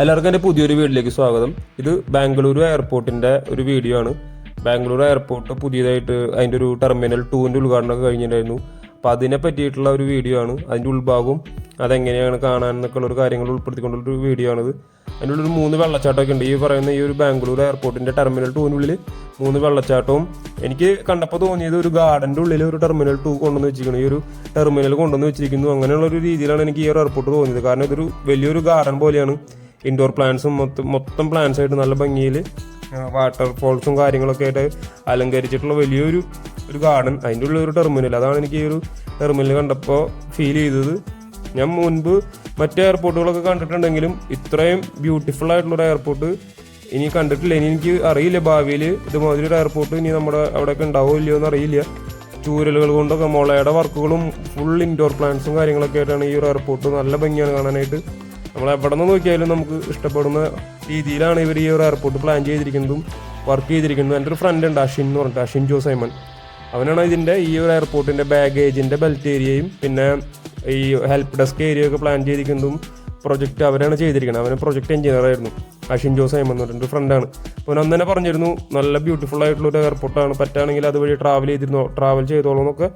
എല്ലാവർക്കും എൻ്റെ പുതിയൊരു വീഡിയോയിലേക്ക് സ്വാഗതം. ഇത് ബാംഗ്ലൂരു എയർപോർട്ടിൻ്റെ ഒരു വീഡിയോ ആണ്. ബാംഗ്ലൂരു എയർപോർട്ട് പുതിയതായിട്ട് അതിൻ്റെ ഒരു ടെർമിനൽ 2ൻ്റെ ഉദ്ഘാടനമൊക്കെ കഴിഞ്ഞിട്ടുണ്ടായിരുന്നു. അപ്പോൾ അതിനെ പറ്റിയിട്ടുള്ള ഒരു വീഡിയോ ആണ്. അതിൻ്റെ ഉൾഭാഗവും അതെങ്ങനെയാണ് കാണാൻ എന്നൊക്കെയുള്ളൊരു കാര്യങ്ങൾ ഉൾപ്പെടുത്തിക്കൊണ്ടുള്ളൊരു വീഡിയോ ആണിത്. അതിൻ്റെ ഉള്ളൊരു 3 വെള്ളച്ചാട്ടമൊക്കെ ഉണ്ട്. ഈ പറയുന്ന ഈ ഒരു ബാംഗ്ലൂരു എയർപോർട്ടിൻ്റെ ടെർമിനൽ 2-നുള്ളിൽ 3 വെള്ളച്ചാട്ടവും എനിക്ക് കണ്ടപ്പോൾ തോന്നിയത് ഒരു ഗാർഡൻ്റെ ഉള്ളിൽ ഒരു ടെർമിനൽ 2 കൊണ്ടുവന്ന് വെച്ചിരിക്കുന്നു. ഈ ഒരു ടെർമിനൽ കൊണ്ടുവന്ന് വെച്ചിരിക്കുന്നു. അങ്ങനെയുള്ളൊരു രീതിയിലാണ് എനിക്ക് ഈ ഒരു എയർപോർട്ട് തോന്നിയത്. കാരണം ഇതൊരു വലിയൊരു ഗാർഡൻ പോലെയാണ്. ഇൻഡോർ പ്ലാന്റ്സും മൊത്തം പ്ലാന്റ്സ് ആയിട്ട് നല്ല ഭംഗിയിൽ വാട്ടർഫോൾസും കാര്യങ്ങളൊക്കെ ആയിട്ട് അലങ്കരിച്ചിട്ടുള്ള വലിയൊരു ഗാർഡൻ, അതിൻ്റെ ഉള്ള ഒരു ടെർമിനൽ. അതാണ് എനിക്ക് ഈ ഒരു ടെർമിനൽ കണ്ടപ്പോൾ ഫീൽ ചെയ്തത്. ഞാൻ മുൻപ് മറ്റ് എയർപോർട്ടുകളൊക്കെ കണ്ടിട്ടുണ്ടെങ്കിലും ഇത്രയും ബ്യൂട്ടിഫുൾ ആയിട്ടുള്ളൊരു എയർപോർട്ട് ഇനി കണ്ടിട്ടില്ല. ഇനി എനിക്ക് അറിയില്ല ഭാവിയിൽ ഇതുമാതിരി ഒരു എയർപോർട്ട് ഇനി നമ്മുടെ അവിടെയൊക്കെ ഉണ്ടാവുമോ ഇല്ലയോ എന്ന് അറിയില്ല. ചൂരലുകൾ കൊണ്ടൊക്കെ മുളയുടെ വർക്കുകളും ഫുൾ ഇൻഡോർ പ്ലാന്റ്സും കാര്യങ്ങളൊക്കെ ആയിട്ടാണ് ഈ ഒരു എയർപോർട്ട്. നല്ല ഭംഗിയാണ് കാണാനായിട്ട്. നമ്മൾ എവിടെ നിന്ന് നോക്കിയാലും നമുക്ക് ഇഷ്ടപ്പെടുന്ന രീതിയിലാണ് ഇവർ ഈ ഒരു എയർപോർട്ട് പ്ലാൻ ചെയ്തിരിക്കുന്നതും വർക്ക് ചെയ്തിരിക്കുന്നതും. എൻ്റെ ഒരു ഫ്രണ്ട് ഉണ്ട്, അഷിൻ എന്ന് പറഞ്ഞിട്ട്, അഷിൻ ജോ സൈമൺ. അവനാണ് ഇതിൻ്റെ ഈ ഒരു എയർപോർട്ടിൻ്റെ ബാഗേജിൻ്റെ ബെൽറ്റ് ഏരിയയും പിന്നെ ഈ ഹെൽപ്പ് ഡെസ്ക് ഏരിയ ഒക്കെ പ്ലാൻ ചെയ്തിരിക്കുന്നതും പ്രൊജക്റ്റ് അവരാണ് ചെയ്തിരിക്കുന്നത്. അവന് പ്രൊജക്ട് എഞ്ചിനീയർ ആയിരുന്നു, അഷിൻ ജോ സൈമൺ എന്ന് പറഞ്ഞിട്ട് ഫ്രണ്ടാണ്. അപ്പോൾ അന്ന് തന്നെ പറഞ്ഞിരുന്നു നല്ല ബ്യൂട്ടിഫുൾ ആയിട്ടുള്ളൊരു എയർപോർട്ടാണ്, പറ്റുകയാണെങ്കിൽ അതുവഴി ട്രാവൽ ചെയ്തോളൂ എന്നൊക്കെ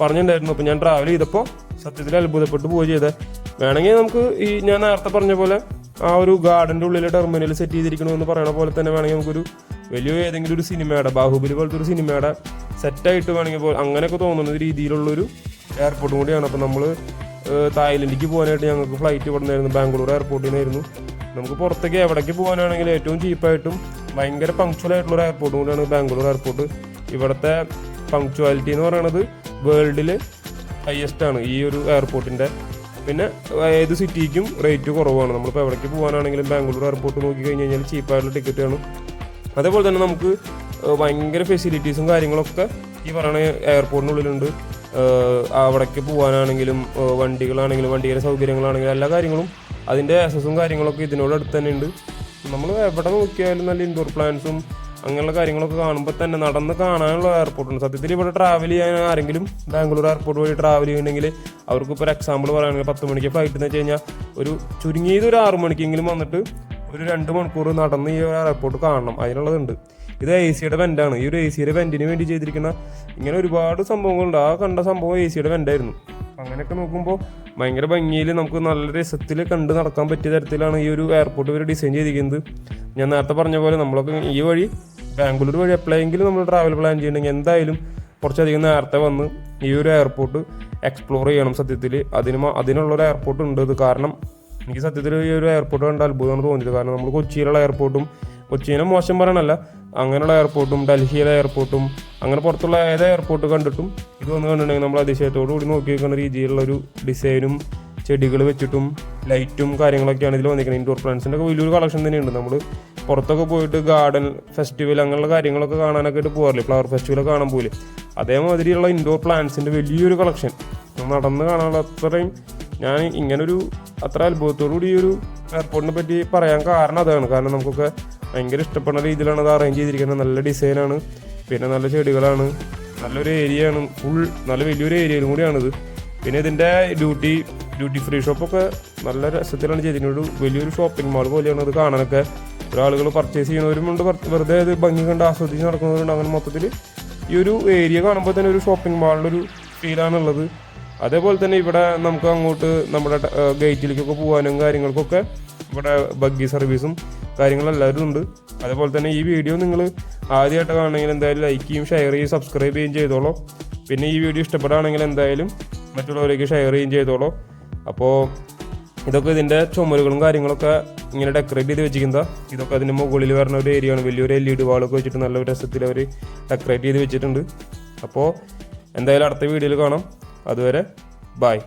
പറഞ്ഞിട്ടുണ്ടായിരുന്നു. അപ്പോൾ ഞാൻ ട്രാവൽ ചെയ്തപ്പോൾ സത്യത്തിൽ അത്ഭുതപ്പെട്ട് പോവുക ചെയ്തത്. വേണമെങ്കിൽ നമുക്ക് ഈ ഞാൻ നേരത്തെ പറഞ്ഞ പോലെ ആ ഒരു ഗാർഡൻ്റെ ഉള്ളിൽ ടെർമിനൽ സെറ്റ് ചെയ്തിരിക്കണമെന്ന് പറയുന്ന പോലെ തന്നെ വേണമെങ്കിൽ നമുക്കൊരു വലിയ ഏതെങ്കിലും ഒരു സിനിമയുടെ ബാഹുബലി പോലത്തെ ഒരു സിനിമയുടെ സെറ്റായിട്ട് വേണമെങ്കിൽ അങ്ങനെയൊക്കെ തോന്നുന്ന രീതിയിലുള്ളൊരു എയർപോർട്ടും കൂടിയാണ്. അപ്പോൾ നമ്മൾ തായ്ലൻഡിലേക്ക് പോകാനായിട്ട് ഞങ്ങൾക്ക് ഫ്ലൈറ്റ് ഇവിടുന്നായിരുന്നു, ബാംഗ്ലൂർ എയർപോർട്ടിൽ നിന്നായിരുന്നു. നമുക്ക് പുറത്തേക്ക് എവിടേക്ക് പോകാനാണെങ്കിൽ ഏറ്റവും ചീപ്പായിട്ടും ഭയങ്കര പങ്ക്ച്വൽ ആയിട്ടുള്ള ഒരു എയർപോർട്ടും കൂടിയാണ് ബാംഗ്ലൂർ എയർപോർട്ട്. ഇവിടുത്തെ പങ്ക്ച്വാലിറ്റി എന്ന് പറയുന്നത് വേൾഡിൽ ഹയസ്റ്റ് ആണ് ഈ ഒരു എയർപോർട്ടിൻ്റെ. പിന്നെ ഏത് സിറ്റിക്കും റേറ്റ് കുറവാണ്. നമ്മളിപ്പോൾ എവിടേക്ക് പോകാനാണെങ്കിലും ബാംഗ്ലൂർ എയർപോർട്ട് നോക്കി കഴിഞ്ഞ് കഴിഞ്ഞാൽ ചീപ്പായിട്ടുള്ള ടിക്കറ്റാണ്. അതേപോലെ തന്നെ നമുക്ക് ഭയങ്കര ഫെസിലിറ്റീസും കാര്യങ്ങളൊക്കെ ഈ പറയുന്ന എയർപോർട്ടിനുള്ളിലുണ്ട്. അവിടേക്ക് പോകാനാണെങ്കിലും വണ്ടികളാണെങ്കിലും വണ്ടിയുടെ സൗകര്യങ്ങളാണെങ്കിലും എല്ലാ കാര്യങ്ങളും അതിൻ്റെ ആക്സസും കാര്യങ്ങളൊക്കെ ഇതിനോട് അടുത്ത് തന്നെ ഉണ്ട്. നമ്മൾ എവിടെ നോക്കിയാലും നല്ല ഇൻഡോർ പ്ലാന്റ്സും അങ്ങനെയുള്ള കാര്യങ്ങളൊക്കെ കാണുമ്പോൾ തന്നെ നടന്ന് കാണാനുള്ള എയർപോർട്ടുണ്ട്. സത്യത്തിൽ ഇവിടെ ട്രാവൽ ചെയ്യാൻ ആരെങ്കിലും ബാംഗ്ലൂർ എയർപോർട്ട് വഴി ട്രാവൽ ചെയ്യുന്നുണ്ടെങ്കിൽ അവർക്ക് ഇപ്പോൾ ഒരു എക്സാമ്പിൾ പറയുകയാണെങ്കിൽ 10 മണിക്ക് ഫ്ലൈറ്റ് എന്ന് വെച്ച് കഴിഞ്ഞാൽ ഒരു ചുരുങ്ങിയത് ഒരു 6 മണിക്കെങ്കിലും വന്നിട്ട് ഒരു 2 മണിക്കൂർ നടന്ന് ഈ എയർപോർട്ട് കാണണം. അതിനുള്ളതുണ്ട്. ഇത് AC-യുടെ വെൻ്റാണ്. ഈ ഒരു AC-യുടെ വെൻറ്റിന് വേണ്ടി ചെയ്തിരിക്കുന്ന ഇങ്ങനെ ഒരുപാട് സംഭവങ്ങളുണ്ട്. ആ കണ്ട സംഭവം AC-യുടെ വെൻ്റായിരുന്നു. അങ്ങനെയൊക്കെ നോക്കുമ്പോൾ ഭയങ്കര ഭംഗിയിൽ നമുക്ക് നല്ല രസത്തിൽ കണ്ട് നടക്കാൻ പറ്റിയ തരത്തിലാണ് ഈ ഒരു എയർപോർട്ട് ഇവർ ഡിസൈൻ ചെയ്തിരിക്കുന്നത്. ഞാൻ നേരത്തെ പറഞ്ഞ പോലെ നമ്മളൊക്കെ ഈ വഴി ബാംഗ്ലൂർ വഴി എപ്പോഴെങ്കിലും നമ്മൾ ട്രാവൽ പ്ലാൻ ചെയ്യണമെങ്കിൽ എന്തായാലും കുറച്ചധികം നേരത്തെ വന്ന് ഈ ഒരു എയർപോർട്ട് എക്സ്പ്ലോർ ചെയ്യണം. സത്യത്തിൽ അതിനുള്ളൊരു എയർപോർട്ട് ഉണ്ട് ഇത്. കാരണം എനിക്ക് സത്യത്തിൽ ഈ ഒരു എയർപോർട്ട് കണ്ട അത്ഭുതമാണ് തോന്നിയത്. കാരണം നമ്മൾ കൊച്ചിയിലുള്ള എയർപോർട്ടും, കൊച്ചിനെ മോശം പറയണല്ല, അങ്ങനെയുള്ള എയർപോർട്ടും ഡൽഹിയിലെ എയർപോർട്ടും അങ്ങനെ പുറത്തുള്ള ഏത് എയർപോർട്ട് കണ്ടിട്ടും ഇത് വന്ന് കണ്ടിട്ടുണ്ടെങ്കിൽ നമ്മൾ അതിശയത്തോടു കൂടി നോക്കി വെക്കുന്ന രീതിയിലുള്ളൊരു ഡിസൈനും ചെടികൾ വെച്ചിട്ടും ലൈറ്റും കാര്യങ്ങളൊക്കെയാണ് ഇതിൽ വന്നിരിക്കുന്നത്. ഇൻഡോർ പ്ലാന്റ്സിൻ്റെ ഒക്കെ വലിയൊരു കളക്ഷൻ തന്നെയുണ്ട്. നമ്മൾ പുറത്തൊക്കെ പോയിട്ട് ഗാർഡൻ ഫെസ്റ്റിവൽ അങ്ങനെയുള്ള കാര്യങ്ങളൊക്കെ കാണാനൊക്കെ ആയിട്ട് പോകാറില്ലേ, ഫ്ലവർ ഫെസ്റ്റിവലൊക്കെ കാണാൻ പോലെ അതേമാതിരിയുള്ള ഇൻഡോർ പ്ലാന്റ്സിൻ്റെ വലിയൊരു കളക്ഷൻ നടന്ന് കാണാനുള്ള അത്രയും ഞാൻ ഇങ്ങനൊരു അത്ര അത്ഭുതത്തോടുകൂടി ഈ ഒരു എയർപോർട്ടിനെ പറ്റി പറയാൻ കാരണം അതാണ്. കാരണം നമുക്കൊക്കെ ഭയങ്കര ഇഷ്ടപ്പെടുന്ന രീതിയിലാണ് അത് അറേഞ്ച് ചെയ്തിരിക്കുന്നത്. നല്ല ഡിസൈനാണ്, പിന്നെ നല്ല ചെടികളാണ്, നല്ലൊരു ഏരിയയാണ്, ഫുൾ നല്ല വലിയൊരു ഏരിയയിലും കൂടിയാണിത്. പിന്നെ ഇതിൻ്റെ ഡ്യൂട്ടി ഫ്രീ ഷോപ്പൊക്കെ നല്ല രസത്തിലാണ് ചെയ്തിരിക്കുന്നത്. വലിയൊരു ഷോപ്പിംഗ് മാൾ പോലെയാണ് അത് കാണാനൊക്കെ. ഒരാളുകൾ പർച്ചേസ് ചെയ്യുന്നവരുമുണ്ട്, വെറുതെ ഇത് ഭംഗി കണ്ട് ആസ്വദിച്ച് നടക്കുന്നവരുണ്ട്. അങ്ങനെ മൊത്തത്തിൽ ഈ ഒരു ഏരിയ കാണുമ്പോൾ തന്നെ ഒരു ഷോപ്പിംഗ് മാളിലൊരു ഫീലാണുള്ളത്. അതേപോലെ തന്നെ ഇവിടെ നമുക്ക് അങ്ങോട്ട് നമ്മുടെ ഗേറ്റിലേക്കൊക്കെ പോകാനും കാര്യങ്ങൾക്കൊക്കെ ഇവിടെ ബഗ്ഗി സർവീസും കാര്യങ്ങളെല്ലാവരും ഉണ്ട്. അതേപോലെ തന്നെ ഈ വീഡിയോ നിങ്ങൾ ആദ്യമായിട്ട് കാണണമെങ്കിൽ എന്തായാലും ലൈക്ക് ചെയ്യും, ഷെയർ ചെയ്യും, സബ്സ്ക്രൈബ് ചെയ്യും ചെയ്തോളൂ. പിന്നെ ഈ വീഡിയോ ഇഷ്ടപ്പെടുകയാണെങ്കിൽ എന്തായാലും മറ്റുള്ളവരേക്ക് ഷെയർ ചെയ്യും ചെയ്തോളൂ. അപ്പോൾ ഇതൊക്കെ ഇതിൻ്റെ ചുമലുകളും കാര്യങ്ങളൊക്കെ ഇങ്ങനെ ഡെക്കറേറ്റ് ചെയ്ത് വെച്ചിരിക്കുന്നത്. ഇതൊക്കെ അതിൻ്റെ മുകളിൽ വരുന്ന ഒരു ഏരിയയാണ്. വലിയൊരു LED വാളൊക്കെ വെച്ചിട്ട് നല്ല രസത്തിൽ അവർ ഡെക്കറേറ്റ് ചെയ്ത് വെച്ചിട്ടുണ്ട്. അപ്പോൾ എന്തായാലും അടുത്ത വീഡിയോയിൽ കാണാം. അതുവരെ ബൈ.